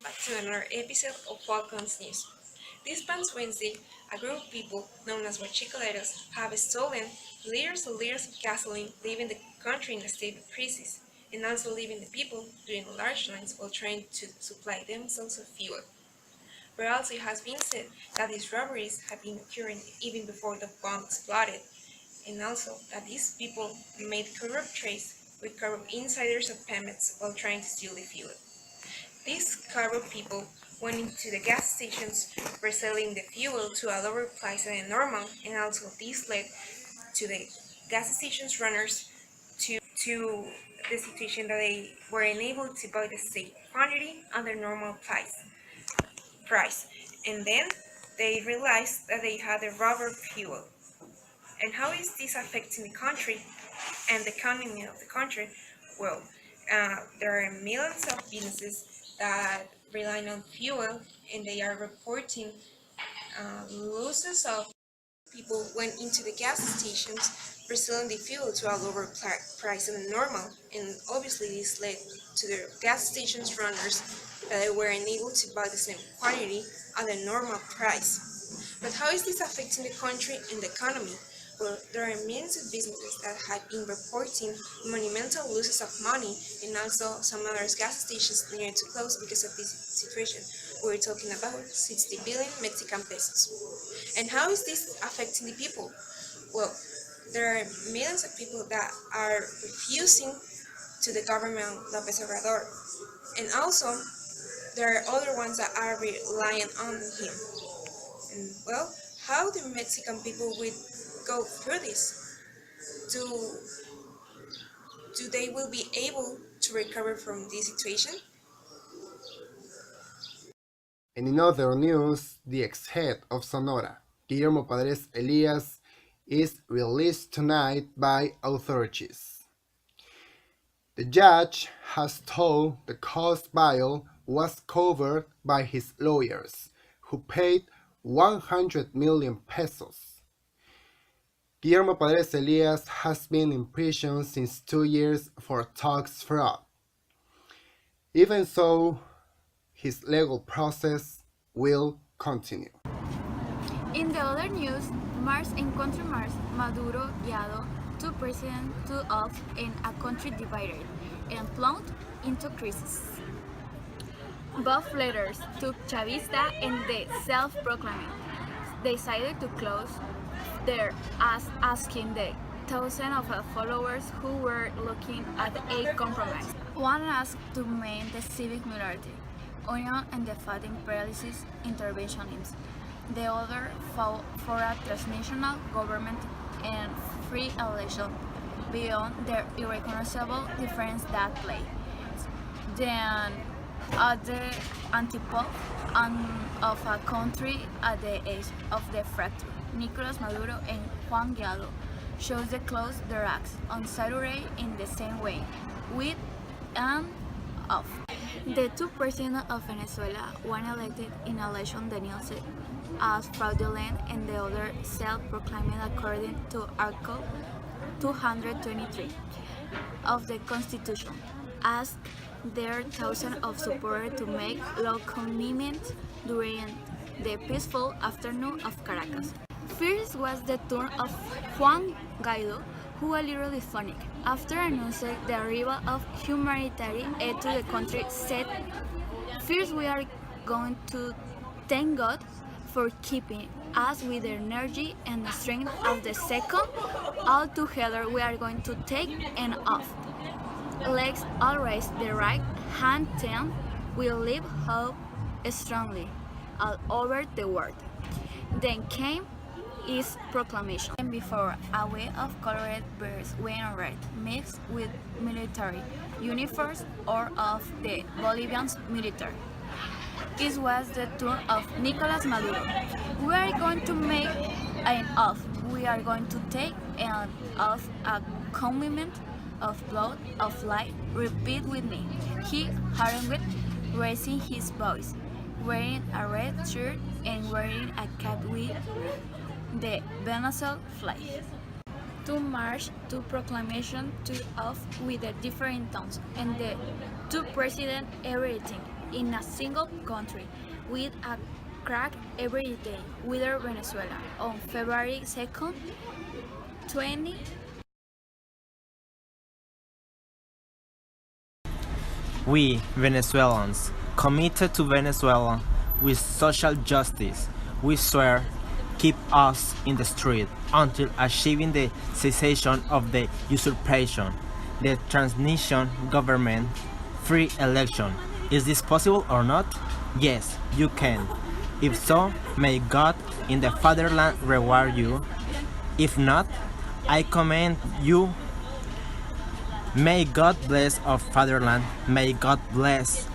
back to another episode of Falcons News. This past Wednesday, a group of people known as Huachicoleros have stolen liters and liters of gasoline, leaving the country in a state of crisis, and also leaving the people doing large lines while trying to supply themselves with fuel. But also it has been said that these robberies have been occurring even before the bomb exploded, and also that these people made corrupt trades with corrupt insiders of Pemex while trying to steal the fuel. These corrupt people went into the gas stations, reselling the fuel to a lower price than normal, and also this led to the gas stations runners to the situation that they were unable to buy the same quantity at their normal price. And then they realized that they had a rubber fuel. And how is this affecting the country and the economy of the country? Well, there are millions of businesses that rely on fuel, and they are reporting losses of people went into the gas stations reselling the fuel to a lower price than normal, and obviously this led to the gas stations runners that they were unable to buy the same quantity at the normal price. But how is this affecting the country and the economy? Well, there are millions of businesses that have been reporting monumental losses of money, and also some other gas stations near to close because of this situation. We're talking about 60 billion Mexican pesos. And how is this affecting the people? Well, there are millions of people that are refusing to the government López Obrador, and also there are other ones that are relying on him. And well, how the Mexican people will go through this? Do they will be able to recover from this situation? And in other news, the ex-head of Sonora, Guillermo Padres Elias, is released tonight by authorities. The judge has told the cost bail was covered by his lawyers, who paid 100 million pesos. Guillermo Padres Elias has been in prison since 2 years for tax fraud. Even so, his legal process will continue. In the other news, Mars encountered Mars, Maduro, Guaido, two presidents, two of, and a country divided, and plunged into crisis. Both leaders took Chavista and the self-proclaimed decided to close their asking the thousands of followers who were looking at a compromise. One asked to maintain the civic minority, union and the fighting paralysis interventionism. The other fought for a transnational government and free election beyond their irreconcilable difference that play. Then, at the antipode of a country at the edge of the fracture, Nicolas Maduro and Juan Guaido chose to close their acts on Saturday in the same way, with and off. The two presidents of Venezuela, one elected in election denounced as fraudulent and the other self-proclaimed according to Article 223 of the Constitution, asked their thousands of supporters to make law commitments during the peaceful afternoon of Caracas. First was the turn of Juan Guaido, who was literally funny. After announcing the arrival of humanitarian aid to the country, said, "First we are going to thank God for keeping us with the energy and the strength of the second. All together we are going to take and off. Legs all raised, the right hand down. We live hope strongly all over the world." Then came his proclamation. And before, a wave of colored birds wearing red, mixed with military uniforms or of the Bolivian military. It was the turn of Nicolas Maduro. "We are going to make an oath. We are going to take an oath, a commitment of blood, of life. Repeat with me." He harangued, raising his voice, wearing a red shirt and wearing a cap with the Venezuelan flag. Two march, two proclamation, two off with the different tones, and the two president everything. in a single country with a crack every day, whether Venezuela, on February 2nd, 20. We, Venezuelans, committed to Venezuela with social justice, we swear keep us in the street until achieving the cessation of the usurpation, the transition government, free election. Is this possible or not? Yes, you can. If so, may God in the fatherland reward you. If not, I commend you. May God bless our fatherland. May God bless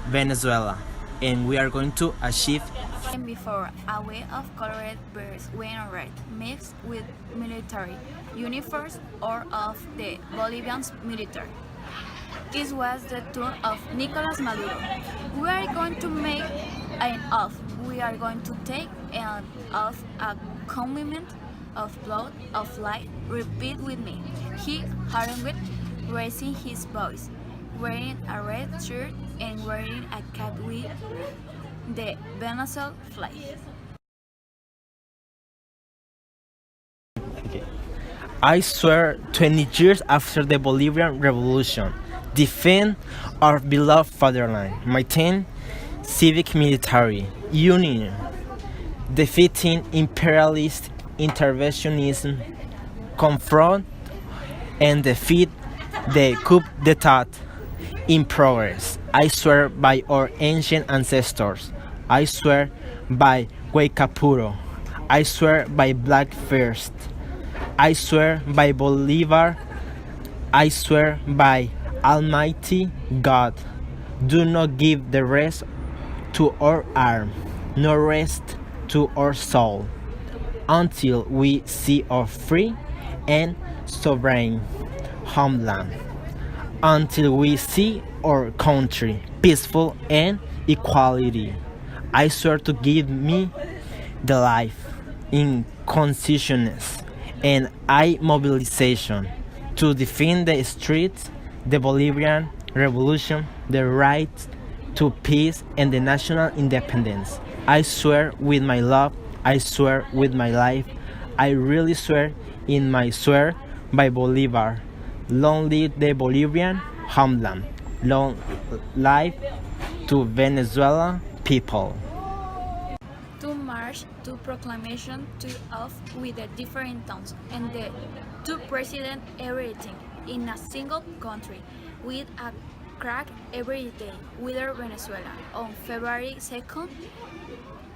Venezuela. And we are going to achieve. And before, a way of colored birds went red, mixed with military uniforms or of the Bolivian military. This was the turn of Nicolas Maduro. We are going to make an oath. We are going to take an oath, a commitment of blood, of life. Repeat with me. He harangued, raising his voice, wearing a red shirt and wearing a cap with the Venezuela flag. I swear 20 years after the Bolivian Revolution, defend our beloved fatherland, maintain civic military union, defeating imperialist interventionism, confront and defeat the coup d'etat in progress. I swear by our ancient ancestors. I swear by Guaycapuro. I swear by Black First. I swear by Bolivar. I swear by Almighty God. Do not give the rest to our arm, nor rest to our soul, until we see our free and sovereign homeland, until we see our country peaceful and equality. I swear to give me the life in consciousness and I mobilization to defend the streets, the Bolivian revolution, the right to peace and the national independence. I swear with my love, I swear with my life, I really swear in my swear by Bolivar. Long live the Bolivian homeland. Long life to Venezuela people. To march to proclamation to off with the different towns and the two president everything in a single country with a crack every day whether Venezuela on February 2nd,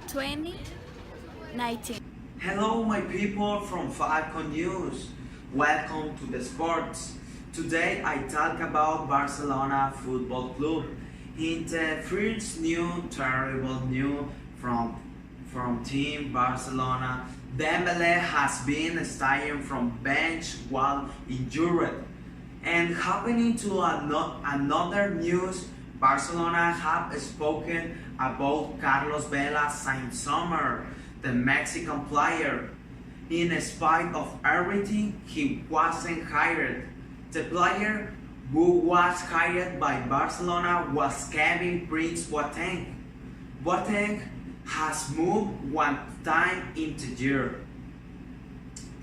2019. Hello, my people from Falcon News. Welcome to the sports. Today I talk about Barcelona Football Club. In the first new terrible news from team Barcelona, Dembele has been staying from bench while injured. And happening to another news, Barcelona have spoken about Carlos Vela since summer, the Mexican player. In spite of everything, he wasn't hired. The player who was hired by Barcelona was Kevin Prince Boateng. Boateng has moved one time into year.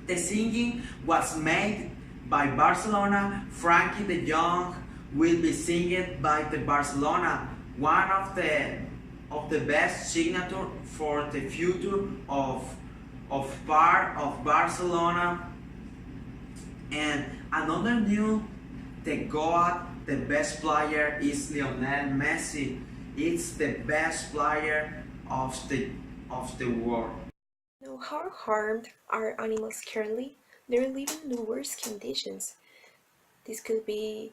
The signing was made by Barcelona. Frankie de Jong will be signed by the Barcelona, one of the best signature for the future of part of Barcelona. And another new, the GOAT, the best player is Lionel Messi. It's the best player of the world. Now, how harmed are animals currently? They're living in the worst conditions. This could be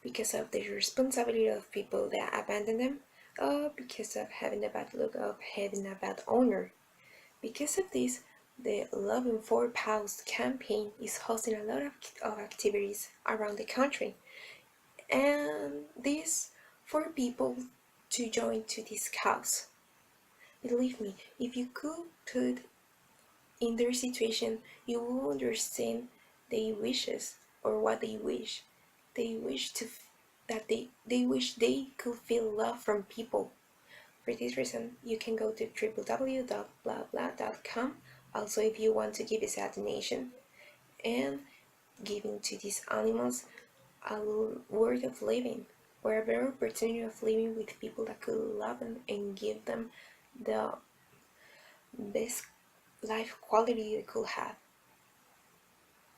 because of the responsibility of people that abandon them, or because of having the bad luck of having a bad owner. Because of this, the Loving for Paws campaign is hosting a lot of activities around the country. And this for people to join to this cause. Believe me, if you could put in their situation, you will understand their wishes or what they wish. They wish that they wish they could feel love from people. For this reason, you can go to www.blahblah.com. Also, if you want to give a sad donation and giving to these animals a word of living, or a better opportunity of living with people that could love them and give them the best life quality they could have.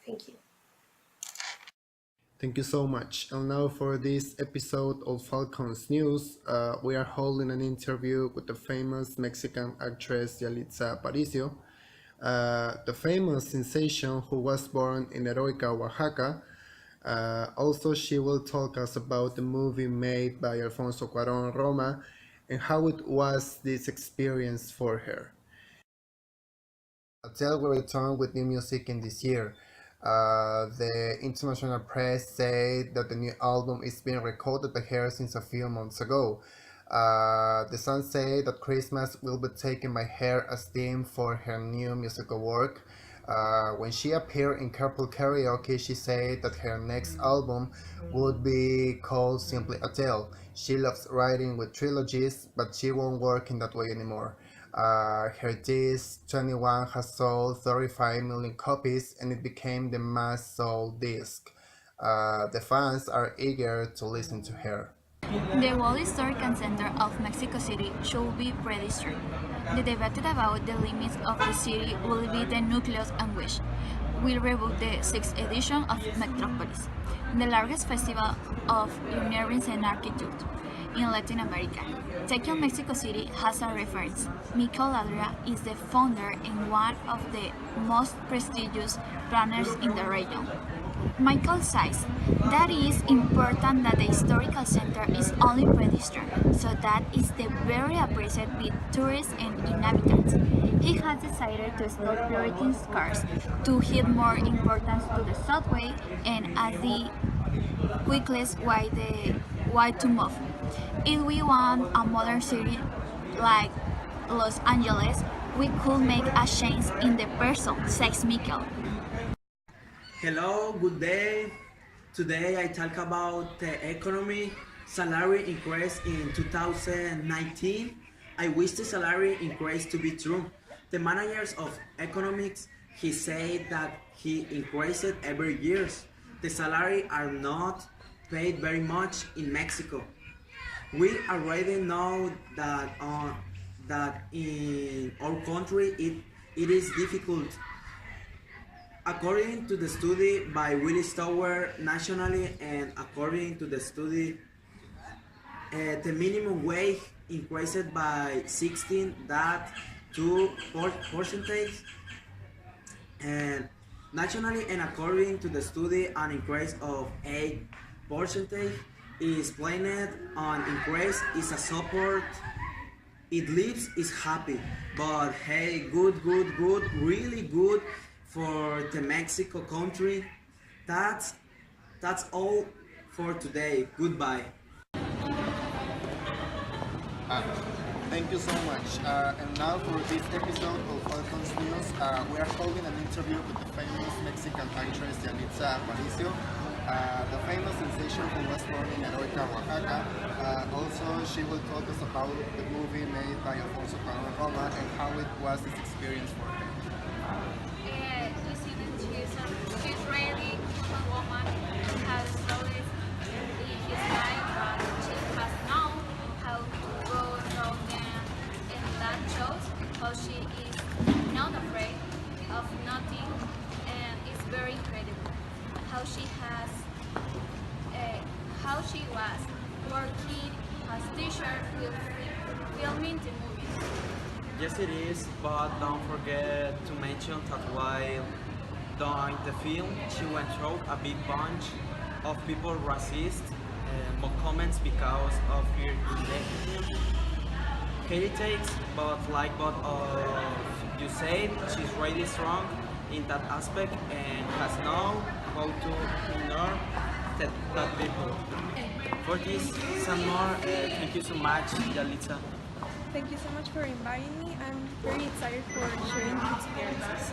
Thank you. Thank you so much. And now for this episode of Falcons News, we are holding an interview with the famous Mexican actress Yalitza Aparicio, the famous sensation who was born in Heroica, Oaxaca. Also, she will talk us about the movie made by Alfonso Cuarón, Roma, and how it was this experience for her. Adele will return with new music in this year. The international press said that the new album is being recorded by her since a few months ago. The Sun said that Christmas will be taken by her as theme for her new musical work. When she appeared in Carpool Karaoke, she said that her next album would be called simply Adele. She loves writing with trilogies, but she won't work in that way anymore. Her disc 21 has sold 35 million copies and it became the most sold disc. The fans are eager to listen to her. The World Historical Center of Mexico City should be redistricted. The debate about the limits of the city will be the nucleus on which will reboot the 6th edition of Metropolis, the largest festival of luminaries and architecture in Latin America. Taking Mexico City has a reference. Mikel Adria is the founder and one of the most prestigious planners in the region. Michael says that it is important that the historical center is only registered, so that is the very appreciated by tourists and inhabitants. He has decided to stop priority cars to give more importance to the subway and as the quickest way to move. If we want a modern city like Los Angeles, we could make a change in the person, says Mikel. Hello, good day. Today I talk about the economy salary increase in 2019. I wish the salary increase to be true. The managers of economics, he said that he increased it every year. The salary are not paid very much in Mexico. We already know that in our country it is difficult. According to the study by Willis Tower nationally and according to the study, the minimum wage increased by 16.2%, and nationally and according to the study an increase of 8% is planned. On increase is a support. It lives is happy, but hey, good, really good for the Mexico country. That's all for today. Goodbye. Thank you so much. And now for this episode of Falcons News, we are holding an interview with the famous Mexican actress Yalitza Aparicio, the famous sensation who was born in Heroica, Oaxaca. Also, she will talk us about the movie made by Alfonso Cuarón, Roma, and how it was this experience for her. She's really a woman who has stories in his life, but she has known how to go through them, and that shows how she is not afraid of nothing, and it's very incredible how she was working as teacher with filming the movies. Yes, it is, but don't forget to mention that while during the film, she went through a big bunch of people racist mock comments because of her heritage, but like both of you said, she's really strong in that aspect and has known how to ignore that people. For this, some more, thank you so much, Yalitza. Thank you so much for inviting me. I'm very excited for sharing my experiences.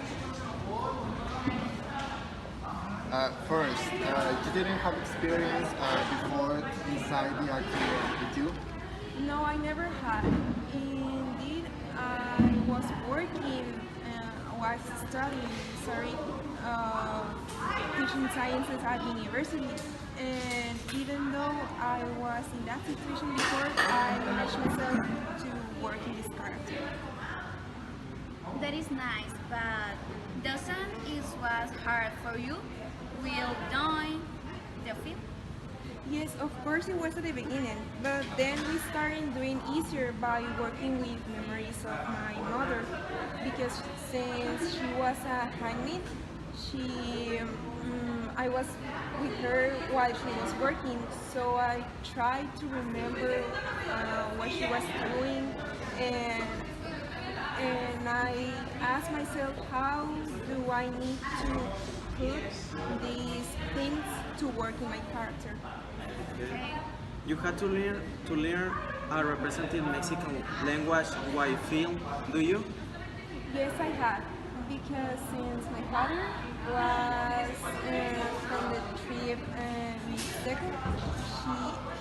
First, you didn't have experience before inside the acting world, did you? No, I never had. Indeed, I was working, was studying, sorry, uh, teaching sciences at university. And even though I was in that situation before, I managed myself to work in this character. That is nice, but doesn't it was hard for you? Will doing the film? Yes, of course it was at the beginning, but then we started doing easier by working with memories of my mother, because since she was a handmaid, I was with her while she was working, so I tried to remember what she was doing, and and I asked myself, how do I need to put these things to work in my character? You had to learn a representative Mexican language while film, do you? Yes, I had, because since my father was from the trip Mexico,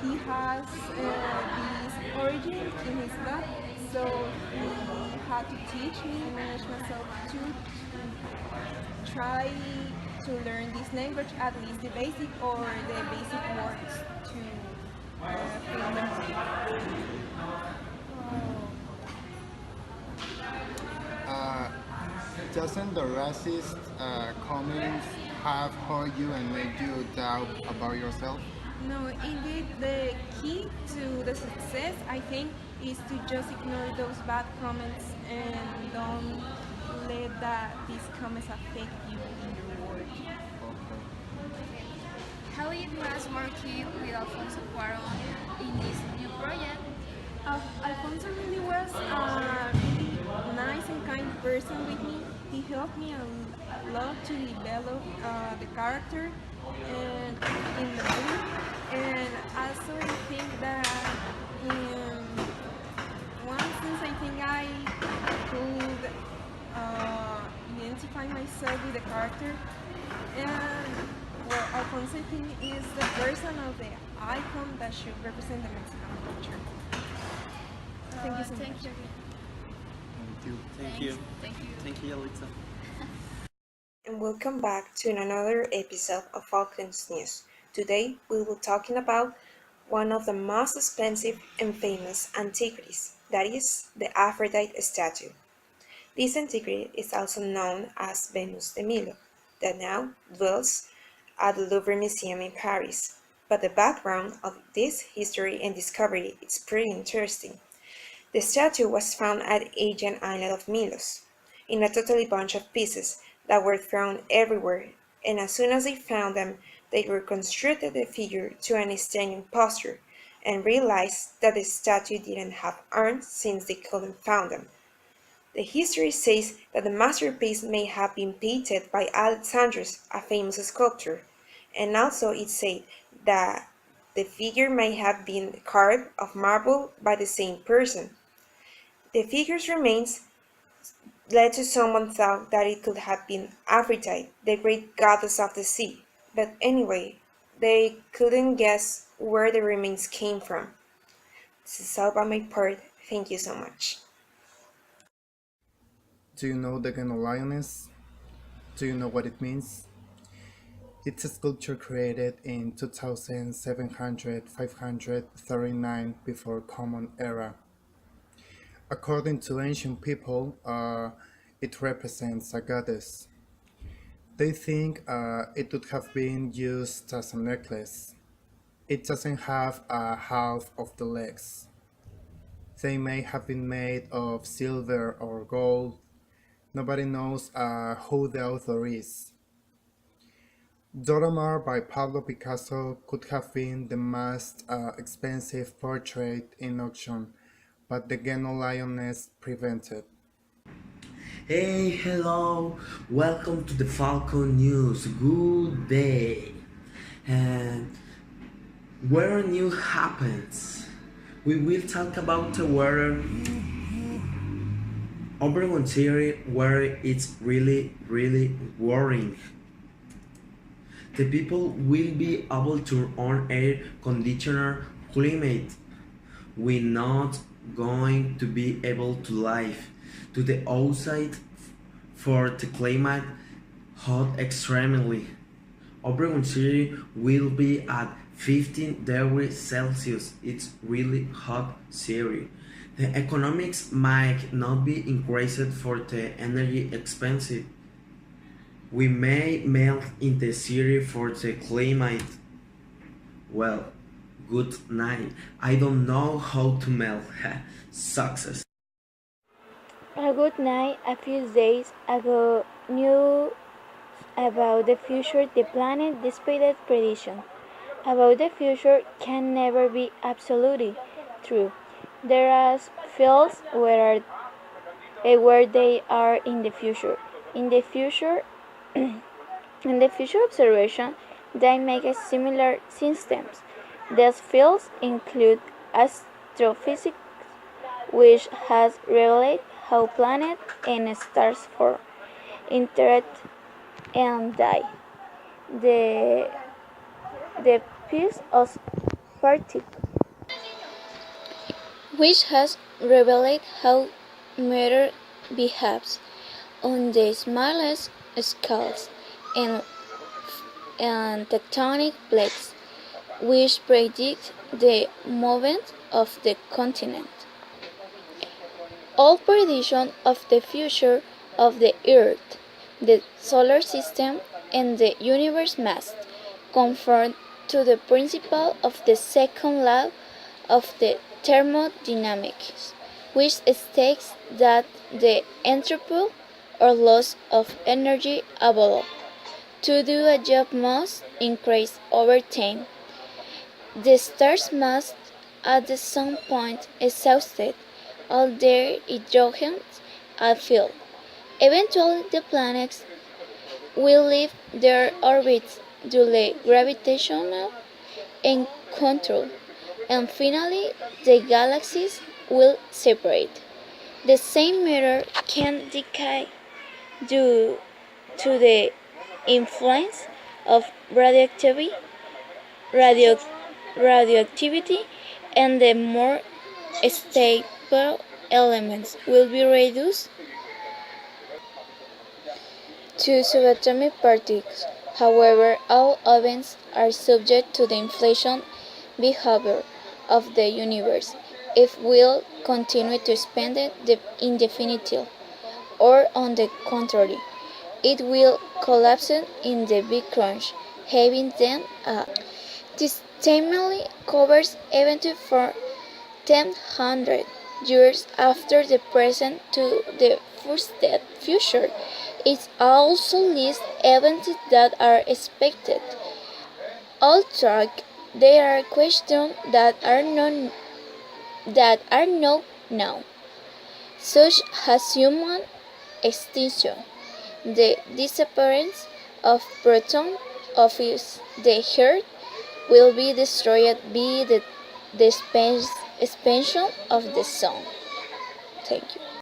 he has this origin in his blood, so he had to teach me and manage myself to try to learn this language, at least the basic or the basic words to film the movie. Uh, doesn't the racist comments have hurt you and made you doubt about yourself? No, indeed, the key to the success, I think, is to just ignore those bad comments and don't let these comments affect you in your work. How it was working with Alfonso Cuarón in this new project? Alfonso really was a really nice and kind person with me. He helped me a lot to develop the character and in the movie. And also I think that one since I think I could identify myself with the character. And well, Alfonso I think is the person of the icon that should represent the Mexican culture. Thank you so Thank much. you. Thank you. Thank you. Thank you. Thank you, Yalitza. And welcome back to another episode of Falcons News. Today we will be talking about one of the most expensive and famous antiquities, that is the Aphrodite statue. This antiquity is also known as Venus de Milo, that now dwells at the Louvre Museum in Paris. But the background of this history and discovery is pretty interesting. The statue was found at the Aegean island of Milos, in a totally bunch of pieces that were thrown everywhere, and as soon as they found them, they reconstructed the figure to an standing posture, and realized that the statue didn't have arms since they couldn't find them. The history says that the masterpiece may have been painted by Alexandros, a famous sculptor, and also it said that the figure may have been carved of marble by the same person. The figure's remains led to someone thought that it could have been Aphrodite, the great goddess of the sea, but anyway, they couldn't guess where the remains came from. This is all by my part. Thank you so much. Do you know the Geno Lioness? Do you know what it means? It's a sculpture created in 2739 before Common Era. According to ancient people, it represents a goddess. They think it would have been used as a necklace. It doesn't have a half of the legs. They may have been made of silver or gold. Nobody knows who the author is. Dora Maar by Pablo Picasso could have been the most expensive portrait in auction, but the Geno Lioness prevented. Hey, hello, welcome to the Falcon News. Good day. And where new happens, we will talk about the weather over Ontario, where it's really worrying. The people will be able to earn air conditioner climate. We're not going to be able to live to the outside for the climate hot extremely. Obregon City will be at 15 degrees Celsius. It's really hot city. The economics might not be increased for the energy expensive. We may melt in the city for the climate. Well, good night. I don't know how to melt. Success. A good night. A few days ago, news about the future, the planet displayed prediction about the future can never be absolutely true. There are fields where they are in the future. In the future, in the future observation, they make a similar systems. These fields include astrophysics, which has revealed how planets and stars form, interact, and die. The, the piece of particles, which has revealed how matter behaves on the smallest scales, and, and tectonic plates, which predict the movement of the continent. All prediction of the future of the Earth, the solar system, and the universe must conform to the principle of the second law of the thermodynamics, which states that the entropy or loss of energy available to do a job must increase over time. The stars must, at some point, exhausted all their hydrogen and fuel. Eventually, the planets will leave their orbits due to gravitational control, and finally, the galaxies will separate. The same matter can decay due to the influence of radio, radioactivity, and the more stable elements will be reduced to subatomic particles. However, all events are subject to the inflation behavior of the universe. If we'll continue to expand it indefinitely, or on the contrary, it will collapse in the Big Crunch, having then a. This timeline covers events for 1000 years after the present to the forested future. It also lists events that are expected. Although there are questions that are not known, such as human extinction, the disappearance of protons of the Earth will be destroyed by the expansion of the sun. Thank you.